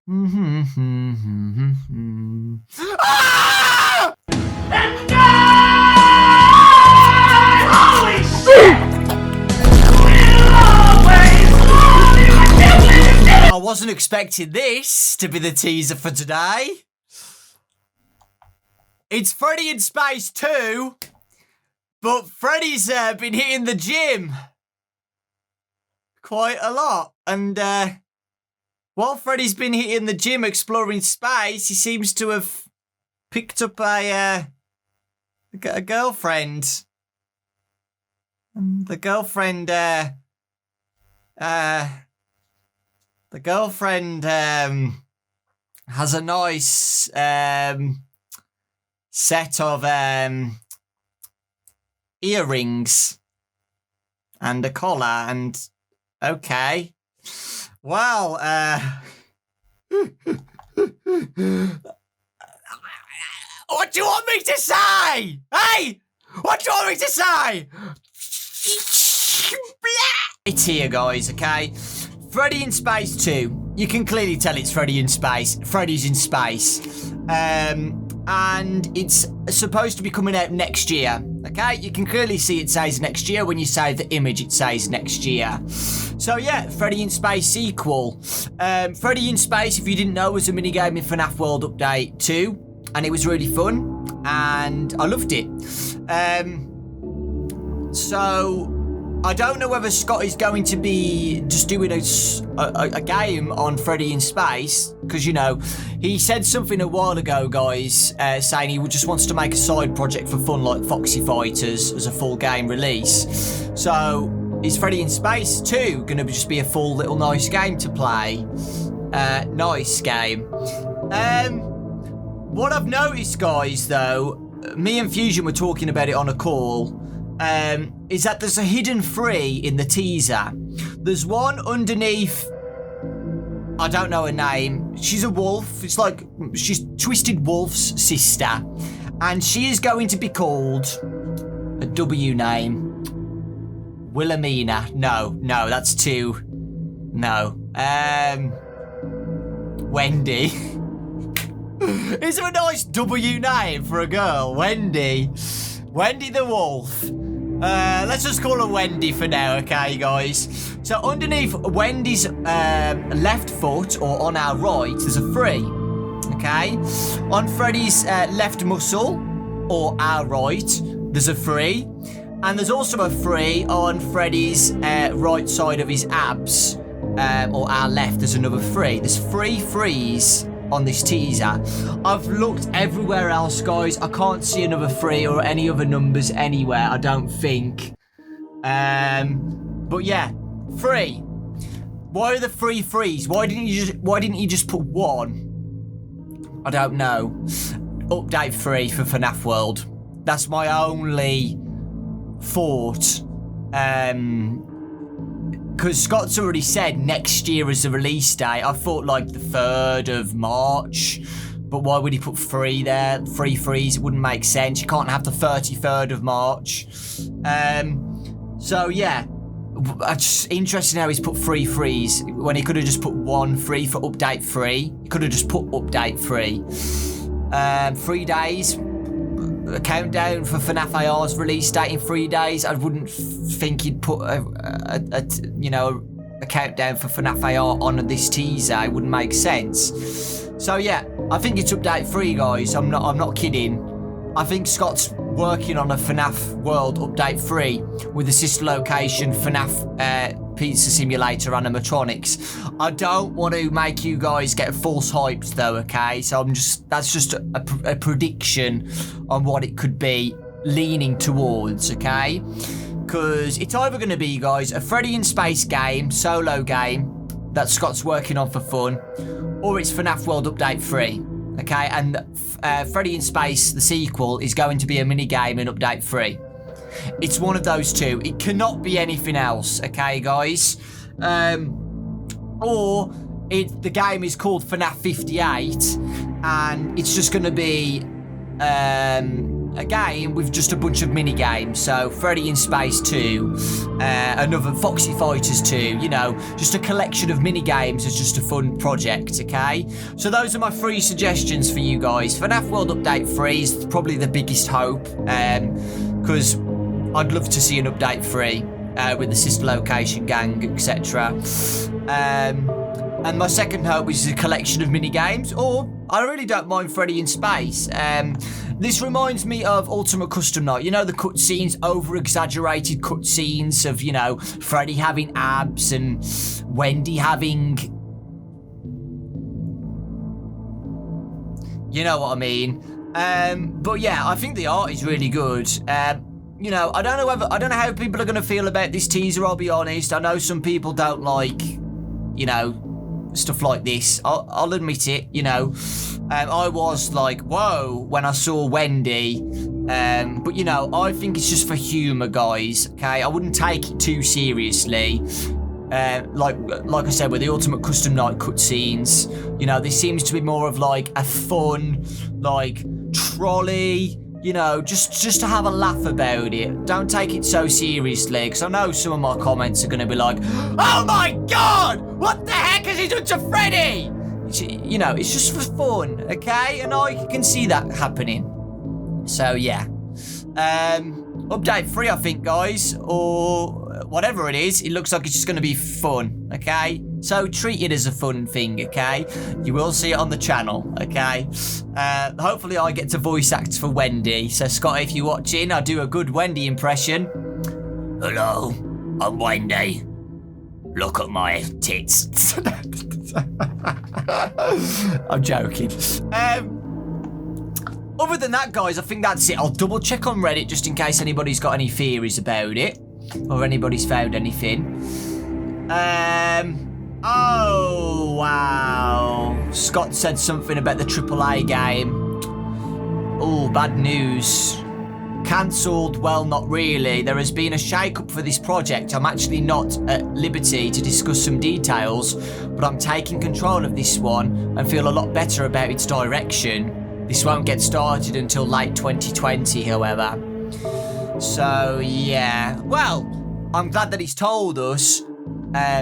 Ah! Holy shit! I wasn't expecting this to be the teaser for today. It's Freddy in Space 2, but Freddy's been hitting the gym quite a lot. And while Freddy's been hitting the gym exploring space, he seems to have picked up a girlfriend. And the girlfriend has a nice set of earrings and a collar and okay. Well, what do you want me to say? Hey! What do you want me to say? It's here, guys, okay? Freddy in Space 2. You can clearly tell it's Freddy in Space. Freddy's in space. And it's supposed to be coming out next year, okay? You can clearly see it says next year. When you save the image, it says next year. So yeah, Freddy in Space sequel. Freddy in Space, if you didn't know, was a minigame in Fnaf World Update 2, and it was really fun, and I loved it. So I don't know whether Scott is going to be just doing a game on Freddy in Space, because, you know, he said something a while ago, guys, saying he just wants to make a side project for fun like Foxy Fighters as a full game release. So is Freddy in Space 2 going to just be a full little nice game to play? Nice game. What I've noticed, guys, though, me and Fusion were talking about it on a call, is that there's a hidden free in the teaser. There's one underneath, I don't know her name. She's a wolf. It's like she's Twisted Wolf's sister, and she is going to be called a W name. Wilhelmina. No, that's two. No. Wendy. Is there a nice W name for a girl? Wendy. Wendy the Wolf. Let's just call her Wendy for now, okay, guys? So underneath Wendy's left foot, or on our right, there's a free, okay? On Freddy's left muscle, or our right, there's a free. And there's also a free on Freddy's right side of his abs, or our left, there's another free. There's 3 frees on this teaser. I've looked everywhere else, guys. I can't see another 3 or any other numbers anywhere, I don't think. But yeah, 3. Why are the 3 frees? Why didn't you just put 1? I don't know. Update 3 for Fnaf World. That's my only thought. Because Scott's already said next year is the release date. I thought like the 3rd of March. But why would he put 3 there? 3 frees, it wouldn't make sense. You can't have the 33rd of March. So yeah. It's just interesting how he's put 3 frees when he could have just put 1 free for update 3. He could have just put update 3. 3 days. A countdown for Fnaf AR's release date in 3 days. I wouldn't think he'd put a countdown for Fnaf AR on this teaser. It wouldn't make sense. So yeah, I think it's update 3, guys. I'm not kidding. I think Scott's working on a Fnaf World update 3 with the sister location Fnaf Pizza Simulator animatronics. I don't want to make you guys get false hyped though, okay? So that's just a prediction on what it could be leaning towards, okay? Because it's either going to be, guys, a Freddy in Space game, solo game that Scott's working on for fun, or it's Fnaf World Update 3, okay? And Freddy in Space, the sequel, is going to be a mini game in Update 3. It's one of those two. It cannot be anything else, okay, guys? Or the game is called FNAF 58, and it's just going to be a game with just a bunch of mini games. So Freddy in Space 2, another Foxy Fighters 2, you know, just a collection of mini games as just a fun project, okay? So those are my 3 suggestions for you guys. FNAF World Update 3 is probably the biggest hope, because I'd love to see an update 3 with the sister location gang, etc. And my second hope is a collection of mini games, or I really don't mind Freddy in Space. This reminds me of Ultimate Custom Night. You know, the cutscenes, over-exaggerated cutscenes of, you know, Freddy having abs and Wendy having... You know what I mean. But yeah, I think the art is really good. You know, I don't know how people are going to feel about this teaser, I'll be honest. I know some people don't like, you know, stuff like this. I'll admit it, you know. I was like, whoa, when I saw Wendy. But, you know, I think it's just for humour, guys, okay? I wouldn't take it too seriously. Like I said, with the Ultimate Custom Night cutscenes, you know, this seems to be more of like a fun, like, trolley, you know, just to have a laugh about it. Don't take it so seriously, because I know some of my comments are going to be like, oh my god, what the heck has he done to Freddy? You know, it's just for fun, okay? And I can see that happening. So, yeah. Update 3, I think, guys, or whatever it is, it looks like it's just going to be fun, okay? So treat it as a fun thing, okay? You will see it on the channel, okay? Hopefully I get to voice act for Wendy. So Scott, if you're watching, I do a good Wendy impression. Hello, I'm Wendy. Look at my tits. I'm joking. Other than that, guys, I think that's it. I'll double check on Reddit just in case anybody's got any theories about it. Or anybody's found anything. Oh, wow. Scott said something about the AAA game. Oh, bad news. Cancelled? Well, not really. There has been a shake-up for this project. I'm actually not at liberty to discuss some details, but I'm taking control of this one and feel a lot better about its direction. This won't get started until late 2020, however. So, yeah. Well, I'm glad that he's told us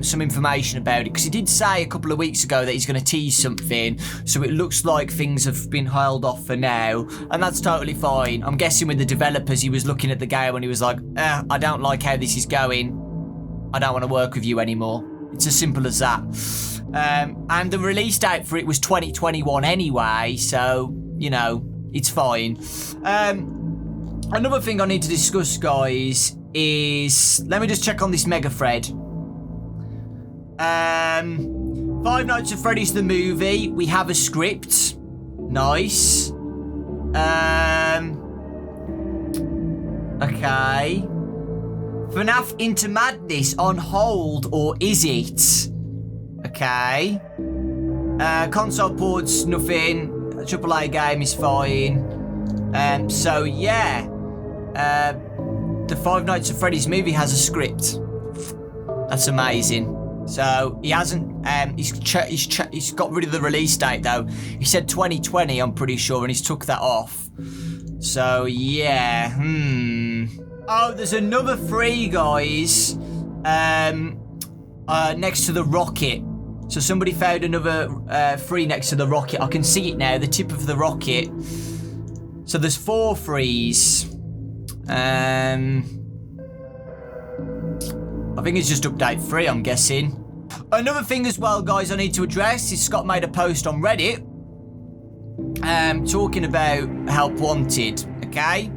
some information about it, because he did say a couple of weeks ago that he's going to tease something, so it looks like things have been held off for now, and that's totally fine. I'm guessing with the developers, he was looking at the game and he was like, I don't like how this is going. I don't want to work with you anymore. It's as simple as that. And the release date for it was 2021 anyway, so, you know, it's fine. Another thing I need to discuss, guys, is... Let me just check on this Mega Fred. Five Nights at Freddy's the movie. We have a script. Nice. Okay. FNAF Into Madness on hold, or is it? Okay. Console ports, nothing. A AAA game is fine. So yeah. The Five Nights at Freddy's movie has a script. That's amazing. So he hasn't. He's got rid of the release date though. He said 2020, I'm pretty sure, and he's took that off. So yeah. Oh, there's another 3, guys. Next to the rocket. So somebody found another 3 next to the rocket. I can see it now. The tip of the rocket. So there's 4 3s. I think it's just update 3, I'm guessing. Another thing as well, guys, I need to address is Scott made a post on Reddit talking about Help Wanted, okay?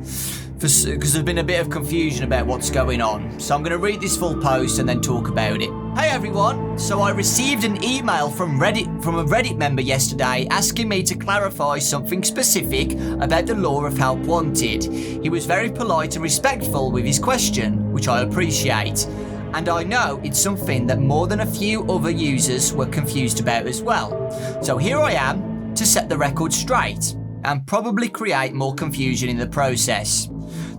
Because there's been a bit of confusion about what's going on. So I'm going to read this full post and then talk about it. Hey everyone, so I received an email from a Reddit member yesterday asking me to clarify something specific about the law of Help Wanted. He was very polite and respectful with his question, which I appreciate. And I know it's something that more than a few other users were confused about as well. So here I am to set the record straight and probably create more confusion in the process.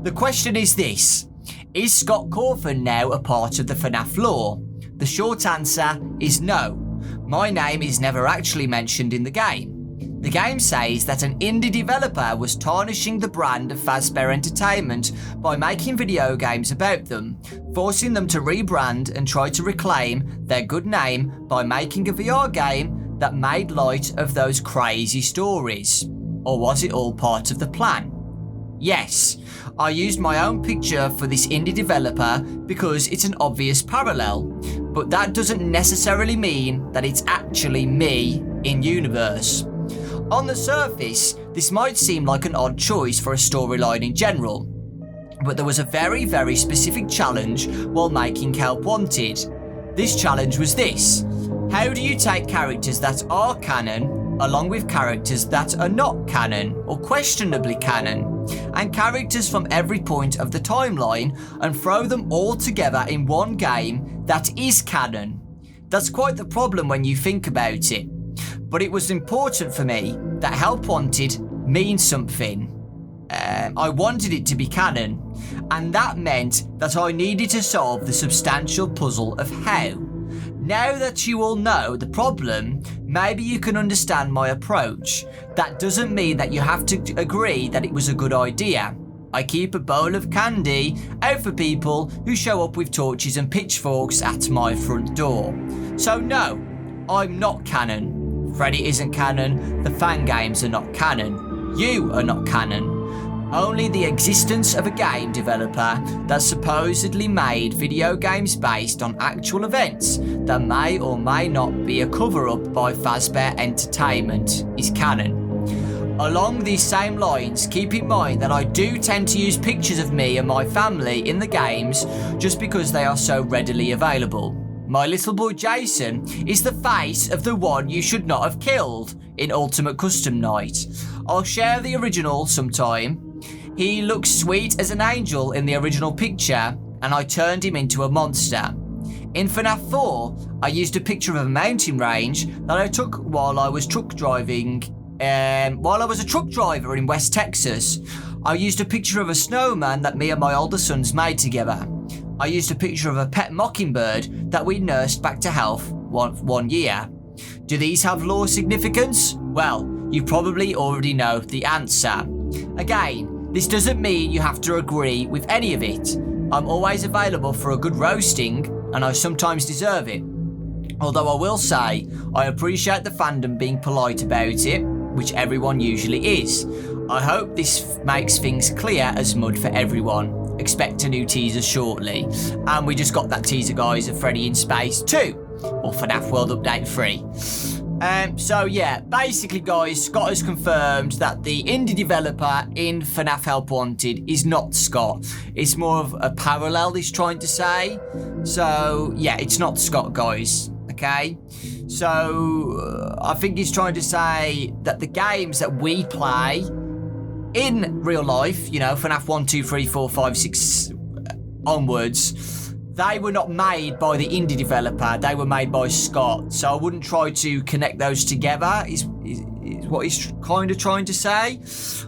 The question is this: is Scott Cawthon now a part of the FNAF lore? The short answer is no. My name is never actually mentioned in the game. The game says that an indie developer was tarnishing the brand of Fazbear Entertainment by making video games about them, forcing them to rebrand and try to reclaim their good name by making a VR game that made light of those crazy stories. Or was it all part of the plan? Yes, I used my own picture for this indie developer because it's an obvious parallel, but that doesn't necessarily mean that it's actually me in universe. On the surface, this might seem like an odd choice for a storyline in general, but there was a very, very specific challenge while making Help Wanted. This challenge was this: how do you take characters that are canon along with characters that are not canon or questionably canon, and characters from every point of the timeline, and throw them all together in one game that is canon? That's quite the problem when you think about it. But it was important for me that Help Wanted means something. I wanted it to be canon, and that meant that I needed to solve the substantial puzzle of how. Now that you all know the problem, maybe you can understand my approach. That doesn't mean that you have to agree that it was a good idea. I keep a bowl of candy out for people who show up with torches and pitchforks at my front door. So no, I'm not canon. Freddy isn't canon, the fan games are not canon, you are not canon. Only the existence of a game developer that supposedly made video games based on actual events that may or may not be a cover-up by Fazbear Entertainment is canon. Along these same lines, keep in mind that I do tend to use pictures of me and my family in the games just because they are so readily available. My little boy Jason is the face of the one you should not have killed in Ultimate Custom Night. I'll share the original sometime. He looks sweet as an angel in the original picture, and I turned him into a monster. In Fnaf 4, I used a picture of a mountain range that I took while I was truck driving. While I was a truck driver in West Texas. I used a picture of a snowman that me and my older sons made together. I used a picture of a pet mockingbird that we nursed back to health one year. Do these have lore significance? Well, you probably already know the answer. Again, this doesn't mean you have to agree with any of it. I'm always available for a good roasting, and I sometimes deserve it. Although I will say, I appreciate the fandom being polite about it, which everyone usually is. I hope this makes things clear as mud for everyone. Expect a new teaser shortly. And we just got that teaser, guys, of Freddy in Space 2, or Fnaf World Update 3. So yeah, basically, guys, Scott has confirmed that the indie developer in Fnaf Help Wanted is not Scott. It's more of a parallel he's trying to say. So yeah, it's not Scott, guys. Okay, so I think he's trying to say that the games that we play in real life, you know, Fnaf 1, 2, 3, 4, 5, 6 onwards, they were not made by the indie developer, they were made by Scott. So I wouldn't try to connect those together, is what he's kind of trying to say.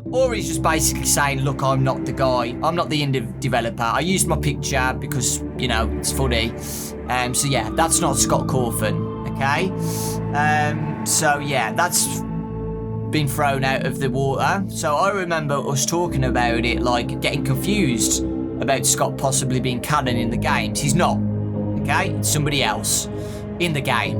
Or he's just basically saying, look, I'm not the guy, I'm not the indie developer. I used my picture because, you know, it's funny. So yeah, that's not Scott Cawthon, okay? So yeah, that's been thrown out of the water. So I remember us talking about it, like getting confused about Scott possibly being canon in the games. He's not, okay? It's somebody else in the game.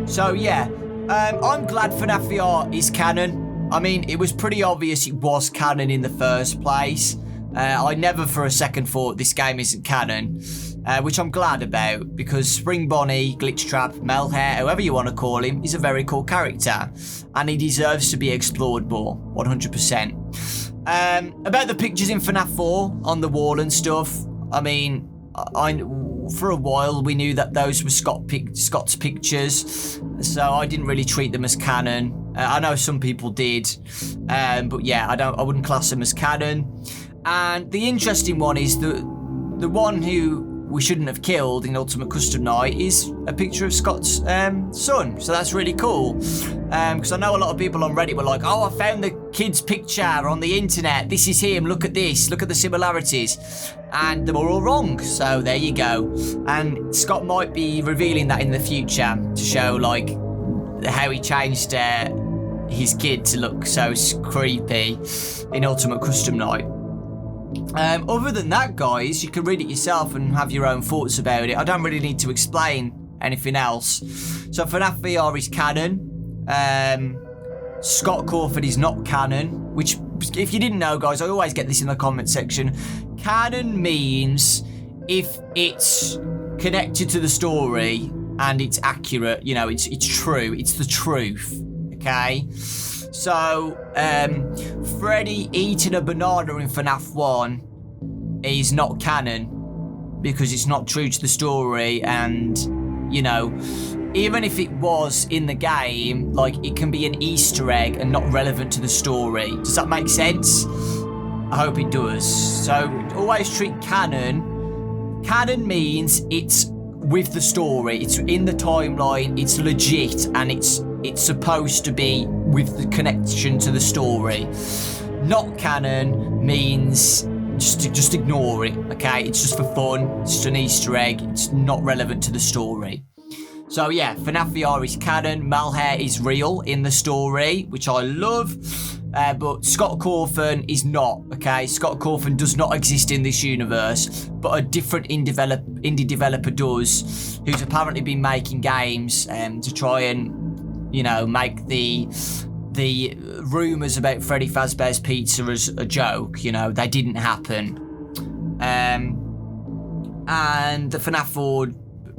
So yeah, I'm glad Fnaf VR is canon. I mean, it was pretty obvious it was canon in the first place. I never for a second thought this game isn't canon. Which I'm glad about, because Spring Bonnie, Glitch Trap, Melhair, however you want to call him, is a very cool character, and he deserves to be explored more, 100%. About the pictures in Fnaf 4 on the wall and stuff, I mean, for a while we knew that those were Scott's pictures, so I didn't really treat them as canon. I know some people did, but yeah, I wouldn't class them as canon. And the interesting one is the one who we shouldn't have killed in Ultimate Custom Night is a picture of Scott's son. So that's really cool. Because I know a lot of people on Reddit were like, oh, I found the kid's picture on the internet. This is him. Look at this. Look at the similarities. And they were all wrong. So there you go. And Scott might be revealing that in the future to show, like, how he changed his kid to look so creepy in Ultimate Custom Night. Other than that, guys, you can read it yourself and have your own thoughts about it. I don't really need to explain anything else. So FNAF VR is canon. Scott Cawthon is not canon, which, if you didn't know, guys, I always get this in the comment section. Canon means if it's connected to the story and it's accurate, you know, it's true, it's the truth, okay? So, Freddy eating a banana in FNAF 1 is not canon because it's not true to the story, and, you know, even if it was in the game, like, it can be an Easter egg and not relevant to the story. Does that make sense? I hope it does. So, always treat canon. Canon means it's with the story, it's in the timeline, it's legit, and it's supposed to be with the connection to the story. Not canon means just ignore it, okay? It's just for fun, it's just an Easter egg, it's not relevant to the story. So yeah, FNAF VR is canon, Malhair is real in the story, which I love, but Scott Cawthon is not, okay? Scott Cawthon does not exist in this universe, but a different indie developer does, who's apparently been making games to try and, you know, make the rumours about Freddy Fazbear's Pizza as a joke. You know, they didn't happen. And the FNAF 4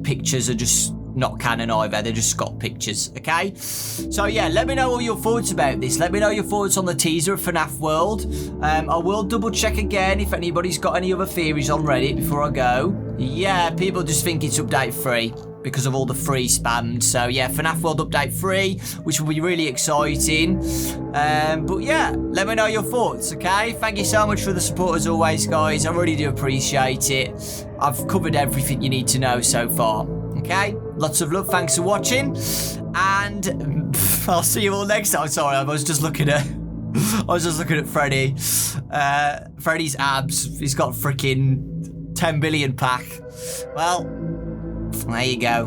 pictures are just not canon either. They're just Scott pictures, okay? So yeah, let me know all your thoughts about this. Let me know your thoughts on the teaser of FNAF World. I will double check again if anybody's got any other theories on Reddit before I go. Yeah, people just think it's update 3 because of all the free spammed. So yeah, FNAF World Update 3, which will be really exciting. But yeah, let me know your thoughts, okay? Thank you so much for the support as always, guys. I really do appreciate it. I've covered everything you need to know so far, okay? Lots of love, thanks for watching, and I'll see you all next time. Sorry, I was just looking at Freddy. Freddy's abs. He's got freaking 10 billion pack. Well, there you go.